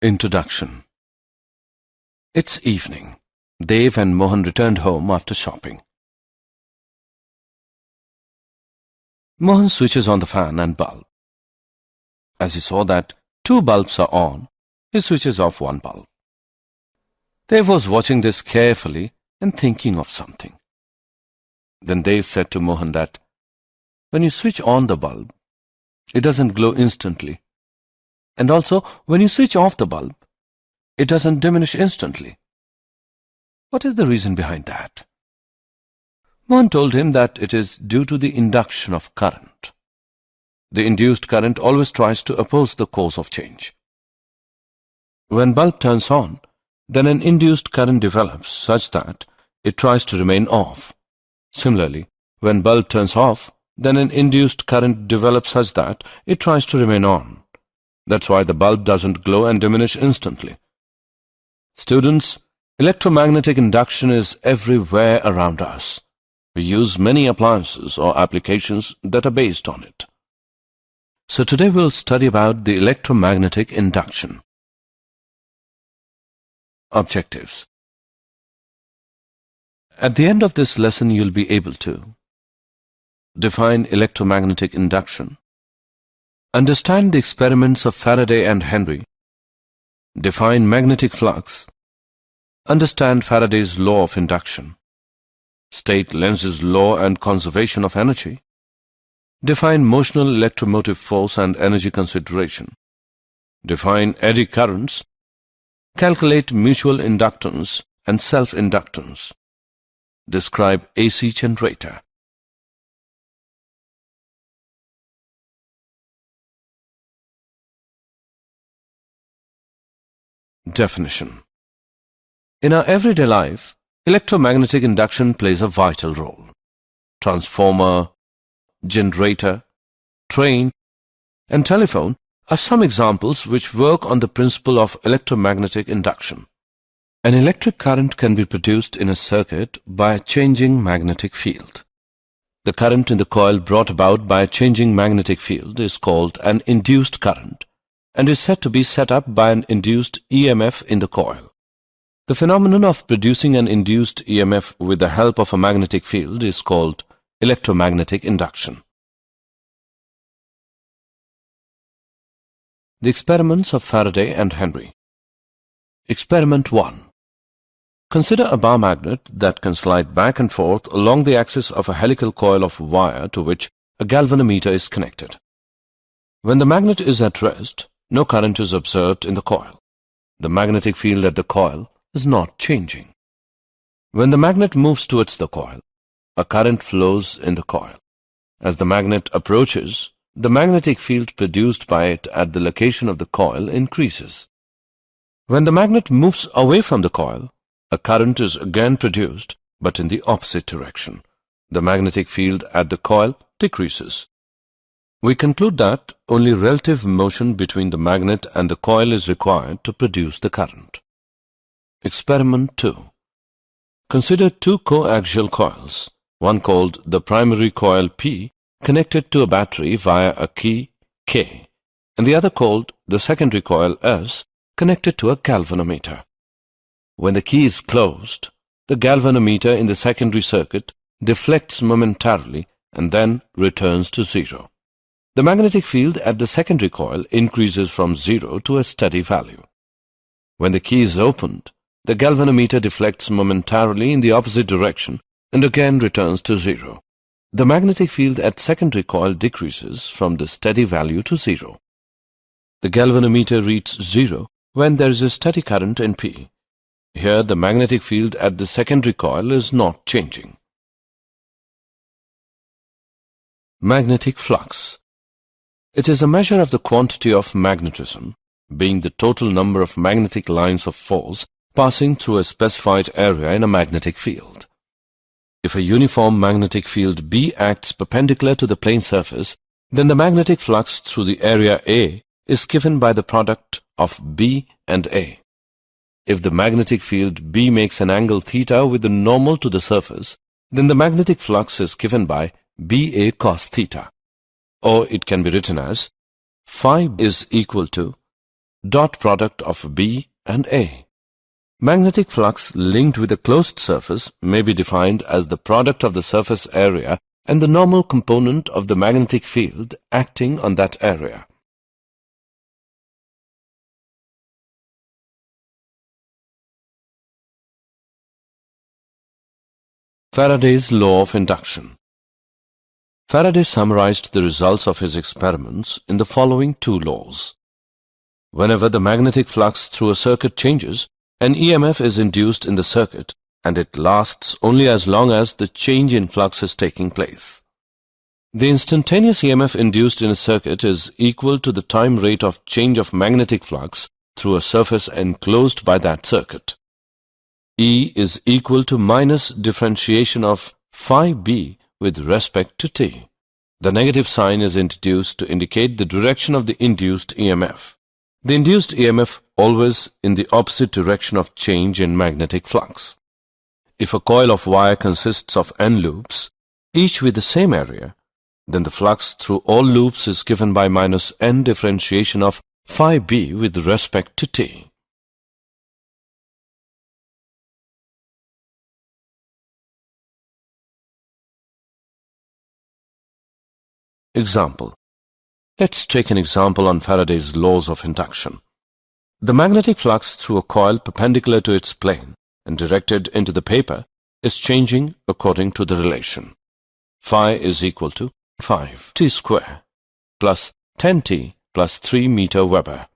Introduction. It's evening. Dev and Mohan returned home after shopping. Mohan switches on the fan and bulb. As he saw that 2 bulbs are on, he switches off 1 bulb. Dev was watching this carefully and thinking of something. Then Dev said to Mohan that when you switch on the bulb, it doesn't glow instantly. And also, when you switch off the bulb, it doesn't diminish instantly. What is the reason behind that? Mohan told him that it is due to the induction of current. The induced current always tries to oppose the course of change. When bulb turns on, then an induced current develops such that it tries to remain off. Similarly, when bulb turns off, then an induced current develops such that it tries to remain on. That's why the bulb doesn't glow and diminish instantly. Students, electromagnetic induction is everywhere around us. We use many appliances or applications that are based on it. So today we'll study about the electromagnetic induction. Objectives. At the end of this lesson, you'll be able to define electromagnetic induction, understand the experiments of Faraday and Henry, define magnetic flux, understand Faraday's law of induction, state Lenz's law and conservation of energy, define motional electromotive force and energy consideration, define eddy currents, calculate mutual inductance and self-inductance, describe AC generator. Definition. In our everyday life, electromagnetic induction plays a vital role. Transformer, generator, train, and telephone are some examples which work on the principle of electromagnetic induction. An electric current can be produced in a circuit by a changing magnetic field. The current in the coil brought about by a changing magnetic field is called an induced current, and is said to be set up by an induced EMF in the coil. The phenomenon of producing an induced EMF with the help of a magnetic field is called electromagnetic induction. The experiments of Faraday and Henry. Experiment 1. Consider a bar magnet that can slide back and forth along the axis of a helical coil of wire to which a galvanometer is connected. When the magnet is at rest, no current is observed in the coil. The magnetic field at the coil is not changing. When the magnet moves towards the coil, a current flows in the coil. As the magnet approaches, the magnetic field produced by it at the location of the coil increases. When the magnet moves away from the coil, a current is again produced, but in the opposite direction. The magnetic field at the coil decreases. We conclude that only relative motion between the magnet and the coil is required to produce the current. Experiment 2. Consider 2 coaxial coils, one called the primary coil P, connected to a battery via a key K, and the other called the secondary coil S, connected to a galvanometer. When the key is closed, the galvanometer in the secondary circuit deflects momentarily and then returns to 0. The magnetic field at the secondary coil increases from 0 to a steady value. When the key is opened, the galvanometer deflects momentarily in the opposite direction and again returns to 0. The magnetic field at secondary coil decreases from the steady value to 0. The galvanometer reaches 0 when there is a steady current in P. Here the magnetic field at the secondary coil is not changing. Magnetic flux. It is a measure of the quantity of magnetism, being the total number of magnetic lines of force passing through a specified area in a magnetic field. If a uniform magnetic field B acts perpendicular to the plane surface, then the magnetic flux through the area A is given by the product of B and A. If the magnetic field B makes an angle theta with the normal to the surface, then the magnetic flux is given by BA cos theta. Or it can be written as phi is equal to dot product of B and A. Magnetic flux linked with a closed surface may be defined as the product of the surface area and the normal component of the magnetic field acting on that area. Faraday's law of induction. Faraday summarized the results of his experiments in the following two laws. Whenever the magnetic flux through a circuit changes, an EMF is induced in the circuit, and it lasts only as long as the change in flux is taking place. The instantaneous EMF induced in a circuit is equal to the time rate of change of magnetic flux through a surface enclosed by that circuit. E is equal to minus differentiation of phi b with respect to t. The negative sign is introduced to indicate the direction of the induced EMF. The induced EMF always in the opposite direction of change in magnetic flux. If a coil of wire consists of n loops, each with the same area, then the flux through all loops is given by minus n differentiation of phi b with respect to t. Example. Let's take an example on Faraday's laws of induction. The magnetic flux through a coil perpendicular to its plane and directed into the paper is changing according to the relation. Phi is equal to 5t square plus 10t plus 3 meter Weber.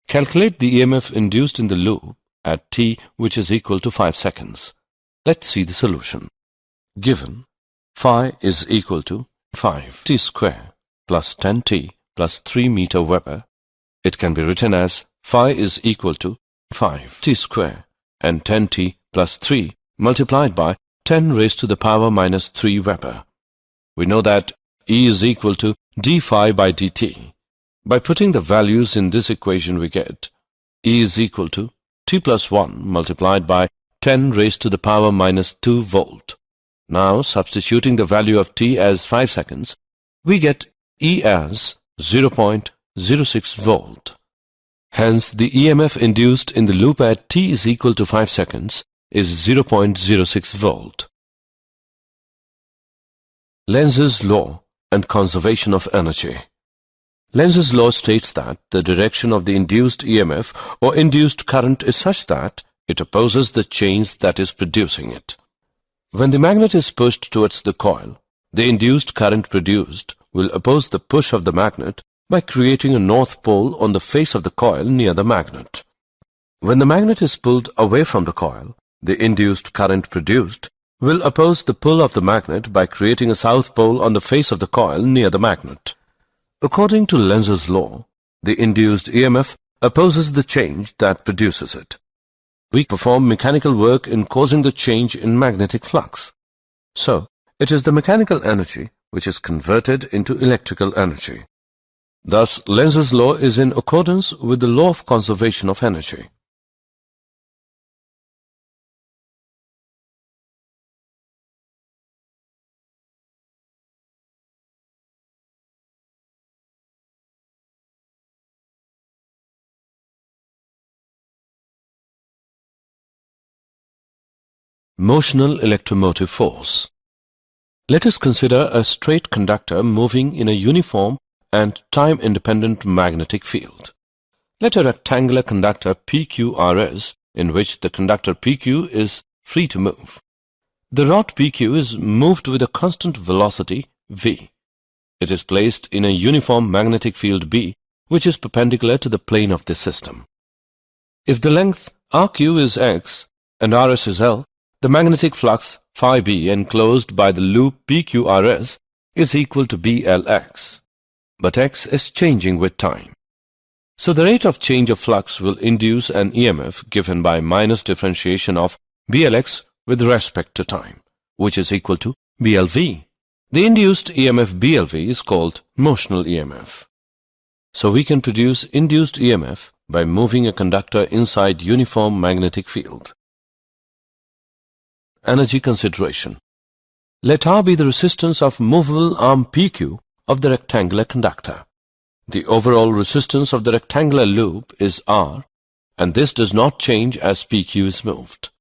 Calculate the EMF induced in the loop at t, which is equal to 5 seconds. Let's see the solution. Given phi is equal to 5t square plus 10t plus 3 meter Weber, it can be written as phi is equal to 5t square and 10t plus 3 multiplied by 10 raised to the power minus 3 Weber. We know that E is equal to d phi by dt. By putting the values in this equation we get E is equal to t plus 1 multiplied by 10 raised to the power minus 2 volt. Now substituting the value of t as 5 seconds, we get E as 0.06 volt. Hence, the EMF induced in the loop at t is equal to 5 seconds is 0.06 volt. Lenz's law and conservation of energy. Lenz's law states that the direction of the induced EMF or induced current is such that it opposes the change that is producing it. When the magnet is pushed towards the coil, the induced current produced will oppose the push of the magnet by creating a north pole on the face of the coil near the magnet. When the magnet is pulled away from the coil, the induced current produced will oppose the pull of the magnet by creating a south pole on the face of the coil near the magnet. According to Lenz's law, the induced EMF opposes the change that produces it. We perform mechanical work in causing the change in magnetic flux. So, it is the mechanical energy which is converted into electrical energy. Thus, Lenz's law is in accordance with the law of conservation of energy. Motional electromotive force. Let us consider a straight conductor moving in a uniform and time-independent magnetic field. Let a rectangular conductor PQRS in which the conductor PQ is free to move. The rod PQ is moved with a constant velocity v. It is placed in a uniform magnetic field B which is perpendicular to the plane of this system. If the length RQ is x and RS is L, the magnetic flux phi b enclosed by the loop PQRS is equal to BLX. But x is changing with time. So the rate of change of flux will induce an EMF given by minus differentiation of BLX with respect to time, which is equal to BLV. The induced EMF BLV is called motional EMF. So we can produce induced EMF by moving a conductor inside uniform magnetic field. Energy consideration. Let R be the resistance of movable arm PQ of the rectangular conductor. The overall resistance of the rectangular loop is R, and this does not change as PQ is moved.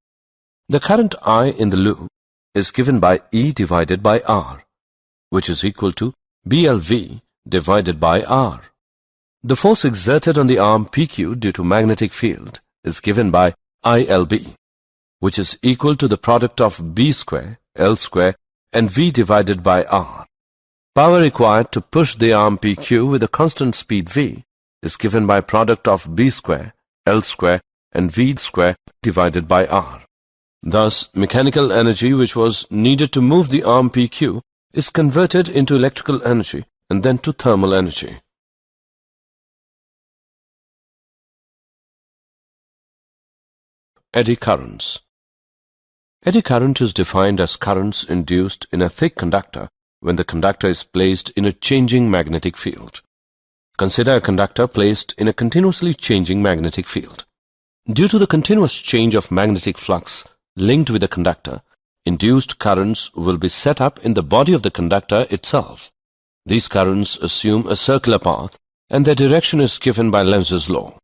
The current I in the loop is given by E divided by R, which is equal to BLV divided by R. The force exerted on the arm PQ due to magnetic field is given by ILB, which is equal to the product of B square, L square, and V divided by R. Power required to push the arm PQ with a constant speed V is given by product of B square, L square, and V square divided by R. Thus, mechanical energy which was needed to move the arm PQ is converted into electrical energy and then to thermal energy. Eddy currents. Eddy current is defined as currents induced in a thick conductor when the conductor is placed in a changing magnetic field. Consider a conductor placed in a continuously changing magnetic field. Due to the continuous change of magnetic flux linked with the conductor, induced currents will be set up in the body of the conductor itself. These currents assume a circular path and their direction is given by Lenz's law.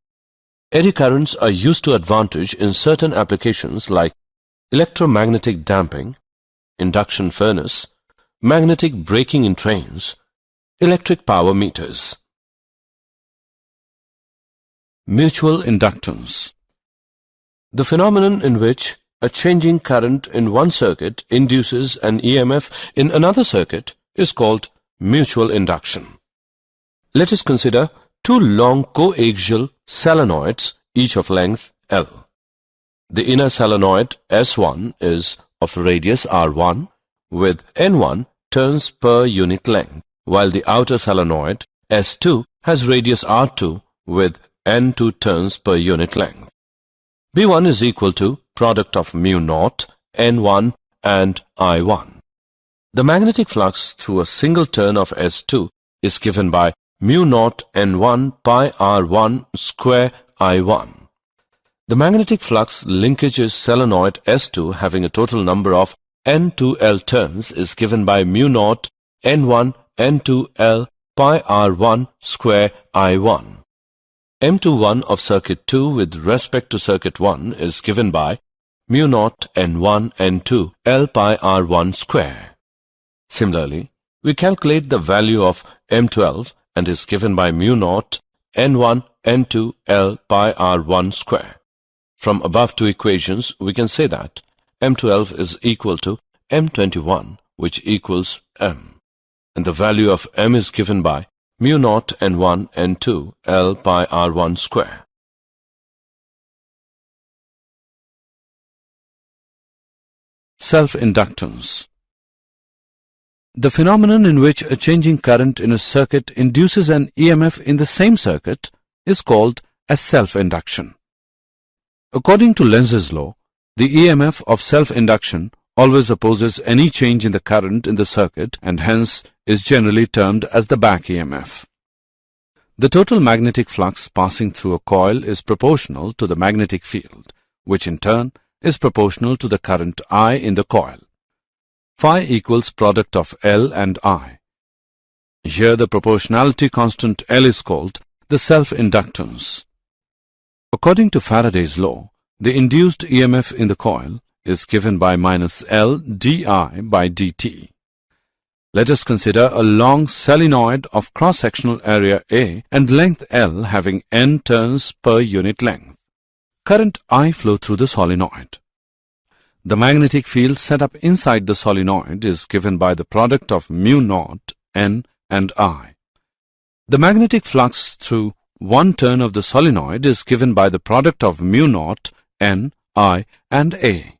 Eddy currents are used to advantage in certain applications like electromagnetic damping, induction furnace, magnetic braking in trains, electric power meters. Mutual inductance. The phenomenon in which a changing current in one circuit induces an EMF in another circuit is called mutual induction. Let us consider two long coaxial solenoids, each of length L. The inner solenoid S1 is of radius R1 with N1 turns per unit length, while the outer solenoid S2 has radius R2 with N2 turns per unit length. B1 is equal to product of mu naught, N1 and I1. The magnetic flux through a single turn of S2 is given by mu naught N1 pi R1 square I1. The magnetic flux linkage is solenoid S2 having a total number of N2L turns is given by mu naught N1 N2L pi R1 square I1. M21 of circuit 2 with respect to circuit 1 is given by mu naught N1 N2 L pi R1 square. Similarly, we calculate the value of M12 and is given by mu naught N1 N2 L pi R1 square. From above two equations, we can say that M12 is equal to M21, which equals M. And the value of M is given by mu naught N1 N2 L pi R1 square. Self-inductance. The phenomenon in which a changing current in a circuit induces an EMF in the same circuit is called as self-induction. According to Lenz's law, the EMF of self-induction always opposes any change in the current in the circuit and hence is generally termed as the back EMF. The total magnetic flux passing through a coil is proportional to the magnetic field, which in turn is proportional to the current I in the coil. Phi equals product of L and I. Here the proportionality constant L is called the self-inductance. According to Faraday's law, the induced EMF in the coil is given by minus L di by dt. Let us consider a long solenoid of cross-sectional area A and length L having N turns per unit length. Current I flow through the solenoid. The magnetic field set up inside the solenoid is given by the product of mu naught N and I. The magnetic flux through one turn of the solenoid is given by the product of mu naught N, I and A.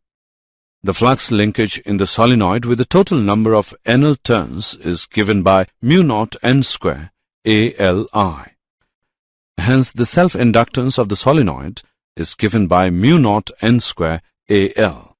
The flux linkage in the solenoid with the total number of NL turns is given by mu naught N square ALI. Hence the self-inductance of the solenoid is given by mu naught N square AL.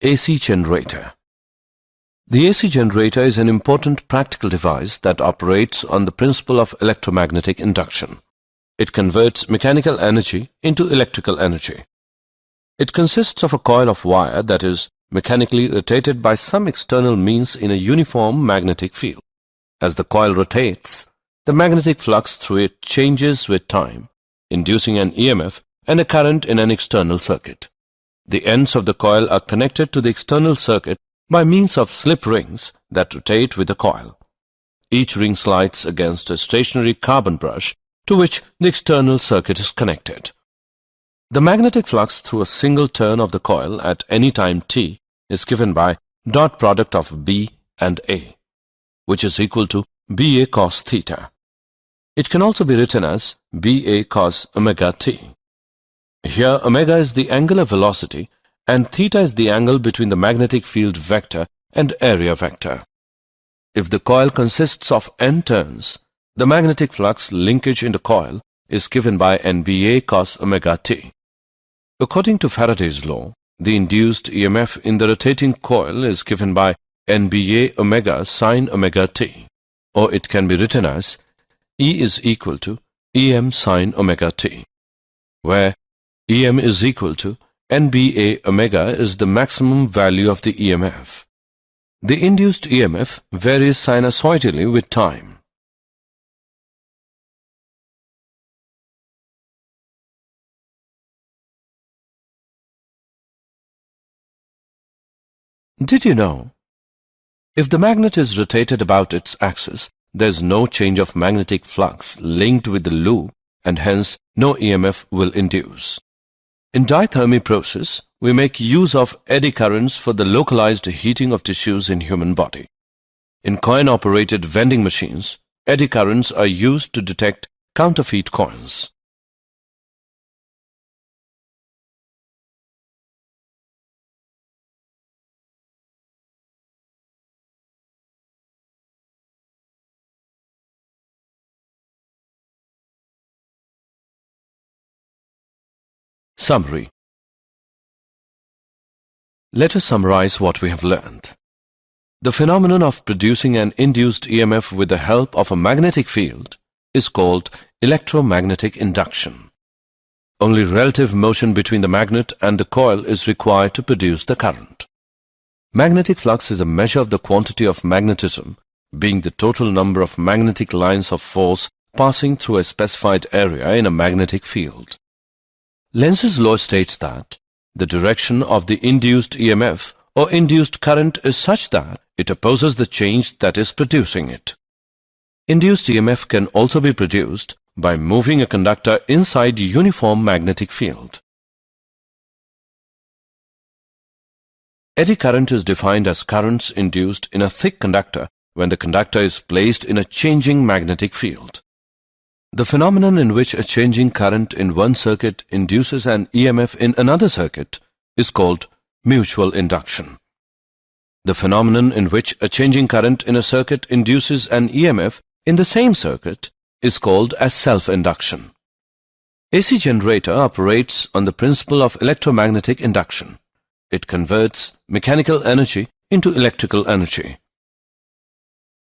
AC generator. The AC generator is an important practical device that operates on the principle of electromagnetic induction. It converts mechanical energy into electrical energy. It consists of a coil of wire that is mechanically rotated by some external means in a uniform magnetic field. As the coil rotates, the magnetic flux through it changes with time, inducing an EMF and a current in an external circuit. The ends of the coil are connected to the external circuit by means of slip rings that rotate with the coil. Each ring slides against a stationary carbon brush to which the external circuit is connected. The magnetic flux through a single turn of the coil at any time t is given by dot product of B and A, which is equal to BA cos theta. It can also be written as BA cos omega t. Here omega is the angular velocity and theta is the angle between the magnetic field vector and area vector. If the coil consists of n turns, the magnetic flux linkage in the coil is given by NBA cos omega t. According to Faraday's law, the induced EMF in the rotating coil is given by NBA omega sin omega t, or it can be written as E is equal to EM sin omega t, where EM is equal to NBA omega is the maximum value of the EMF. The induced EMF varies sinusoidally with time. Did you know? If the magnet is rotated about its axis, there is no change of magnetic flux linked with the loop and hence no EMF will induce. In dithermy process, we make use of eddy currents for the localized heating of tissues in human body. In coin-operated vending machines, eddy currents are used to detect counterfeit coins. Summary. Let us summarize what we have learned. The phenomenon of producing an induced EMF with the help of a magnetic field is called electromagnetic induction. Only relative motion between the magnet and the coil is required to produce the current. Magnetic flux is a measure of the quantity of magnetism, being the total number of magnetic lines of force passing through a specified area in a magnetic field. Lenz's law states that the direction of the induced EMF or induced current is such that it opposes the change that is producing it. Induced EMF can also be produced by moving a conductor inside a uniform magnetic field. Eddy current is defined as currents induced in a thick conductor when the conductor is placed in a changing magnetic field. The phenomenon in which a changing current in one circuit induces an EMF in another circuit is called mutual induction. The phenomenon in which a changing current in a circuit induces an EMF in the same circuit is called as self-induction. AC generator operates on the principle of electromagnetic induction. It converts mechanical energy into electrical energy.